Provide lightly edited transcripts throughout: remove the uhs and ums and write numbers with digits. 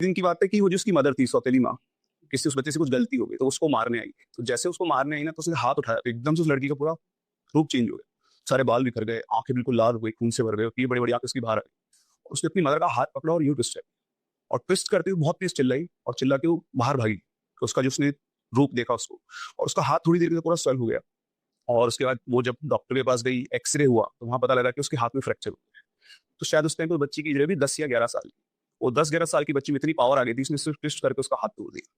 दिन की बात है कि वो जो उसकी मदर थी, सौतेली माँ, किसी उस बच्चे से कुछ गलती हो गई, तो उसको मारने आई। तो जैसे उसको मारने आई ना, तो उसने हाथ उठाया, तो एकदम से उस लड़की का पूरा रूप चेंज हो गया। सारे बाल बिखर गए, आँखें बिल्कुल लाल हो गई, खून से भर गई, और ये बड़ी-बड़ी आँखें उसकी बाहर आ गई। और उसने अपनी मदर का हाथ पकड़ा और यूँ ट्विस्ट किया, और ट्विस्ट करते हुए बहुत तेज़ चिल्लाई, और चिल्ला के वो बाहर भागी। तो उसका जो उसने रूप देखा उसको, और उसका हाथ थोड़ी देर के लिए पूरा स्वेल हो गया। और उसके बाद वो जब डॉक्टर के पास गई, एक्स-रे हुआ, तो वहाँ पता लगा कि उसके हाथ में फ्रैक्चर हो गया है। तो शायद उस टाइम पे बच्ची की एज भी 10 या 11 साल की। वो 10-11 साल की बच्ची में इतनी पावर आ गई थी, उसने सिर्फ ट्विस्ट करके उसका हाथ तोड़ दिया।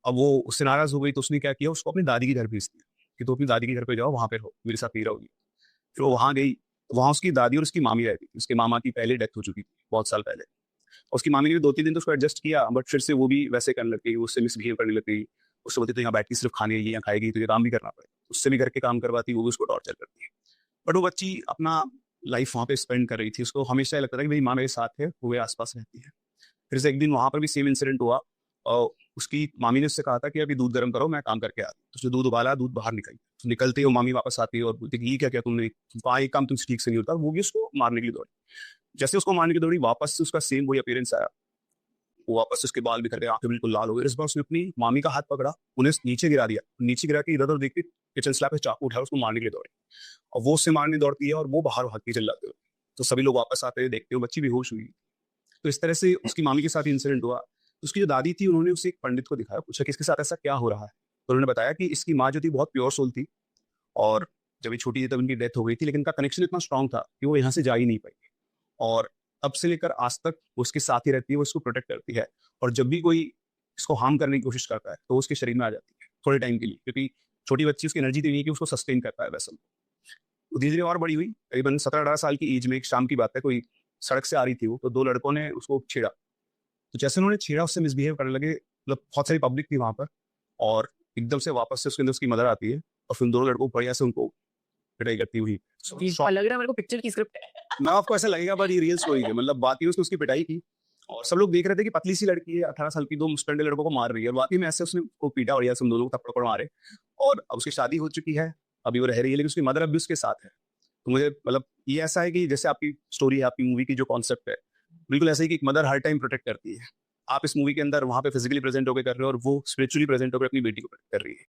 अब वो उससे नाराज़ हो गई, तो उसने क्या किया, उसको अपनी दादी के घर भेज दिया कि तुम अपनी दादी के घर पे जाओ, वहाँ पे रहो, मेरे साथ नहीं रहोगी। फिर वो वहाँ गई, तो वहाँ उसकी दादी और उसकी मामी रहती थी। उसके मामा की पहले डेथ हो चुकी थी, बहुत साल पहले। उसकी मामी ने भी 2-3 दिन तो उसको एडजस्ट किया, बट फिर से वो भी वैसे करने लग गई, वो उससे मिसबिहेव करने लग गई। उससे बोलती, "तू यहाँ बैठ के सिर्फ़ खाने आई है, यहाँ खाएगी, तुझे काम भी करना पड़ेगा।" उससे भी घर के काम करवाती, वो भी उसको टॉर्चर करती है। बट वो बच्ची अपना लाइफ़ वहाँ पे स्पेंड कर रही थी। उसको हमेशा ये लगता था कि मेरी माँ मेरे साथ है, वो मेरे आस-पास रहती है। फिर से एक दिन वहाँ पर भी सेम इंसिडेंट हुआ। उसकी मामी ने उससे कहा था कि अभी दूध गर्म करो, मैं काम करके आ रही हूँ। तो उसने दूध उबाला, दूध बाहर निकल गया। तो निकलते ही वो मामी वापस आती है और बोलती है कि ये क्या किया तुमने? कहा, "ये काम तुमसे ठीक से नहीं होता।" वो भी उसको मारने के लिए दौड़ी। जैसे उसको मारने की दौड़ी, वापस से उसका सेम वही अपीयरेंस आया। वो वापस से उसके बाल बिखर गए, आँखें बिल्कुल लाल हो गई। इस बार उसने अपनी मामी का हाथ पकड़ा, उन्हें नीचे गिरा दिया। नीचे गिरा के इधर-उधर देख के किचन स्लैब पे चाकू उठाया, उसको मारने के लिए दौड़ी। और वो उससे मारने दौड़ती है और वो बाहर भागती है चिल्लाते हुए। तो सभी लोग वापस आते हुए देखते हुए बच्ची बेहोश हुई। तो इस तरह से उसकी मामी के साथ इंसिडेंट हुआ। उसकी जो दादी थी, उन्होंने उसे एक पंडित को दिखाया, पूछा कि इसके साथ ऐसा क्या हो रहा है? तो उन्होंने बताया कि इसकी माँ जो थी बहुत प्योर सोल थी, और जब ये छोटी थी तब इनकी डेथ हो गई थी, लेकिन इनका कनेक्शन इतना स्ट्रॉन्ग था कि वो यहाँ से जा ही नहीं पाई। और तब से लेकर आज तक वो उसके साथ ही रहती है, वो इसको प्रोटेक्ट करती है। और जब भी कोई इसको हार्म करने की कोशिश करता है, तो वो उसके शरीर में आ जाती है, थोड़े टाइम के लिए, क्योंकि छोटी बच्ची उसकी एनर्जी इतनी है कि उसको सस्टेन कर पाए वेसल। वो धीरे-धीरे और बड़ी हुई, करीबन 17-18 साल की एज में एक शाम की बात है, कोई सड़क से आ रही थी वो, तो 2 लड़कों ने उसको छेड़ा। तो जैसे उन्होंने छेड़ा, उससे मिसबिहेव करने लगे, मतलब बहुत सारी पब्लिक थी वहाँ पर, और एकदम से वापस से उसके अंदर उसकी मदर आती है, और फिर उन दोनों लड़कों को बढ़िया से उनको पिटाई करती हुई। जी, शॉ लग रहा है मेरे को पिक्चर की स्क्रिप्ट है। ना आपको ऐसा लगेगा, बट ये रियल स्टोरी है। मतलब बात ये है, उसने उसकी पिटाई की, और सब लोग देख रहे थे कि पतली सी लड़की है, 18 साल की, 2 मुस्टंडे लड़कों को मार रही है, और वाक़ई में ऐसे उसने उसको पीटा बढ़िया से, उन दोनों को थप्पड़-वप्पड़ मारे। और अब उसकी शादी हो चुकी है, अभी वो रह रही है, लेकिन उसकी मदर अब भी उसके साथ है। तो मुझे मतलब ये ऐसा है कि जैसे आपकी स्टोरी है, आपकी मूवी की जो कॉन्सेप्ट है, बिल्कुल ऐसे ही कि एक मदर हर टाइम प्रोटेक्ट करती है। आप इस मूवी के अंदर वहाँ पे फिज़िकली प्रेज़ेंट होके कर रहे हो, और वो स्पिरिचुअली प्रेज़ेंट होकर अपनी बेटी को प्रोटेक्ट कर रही है।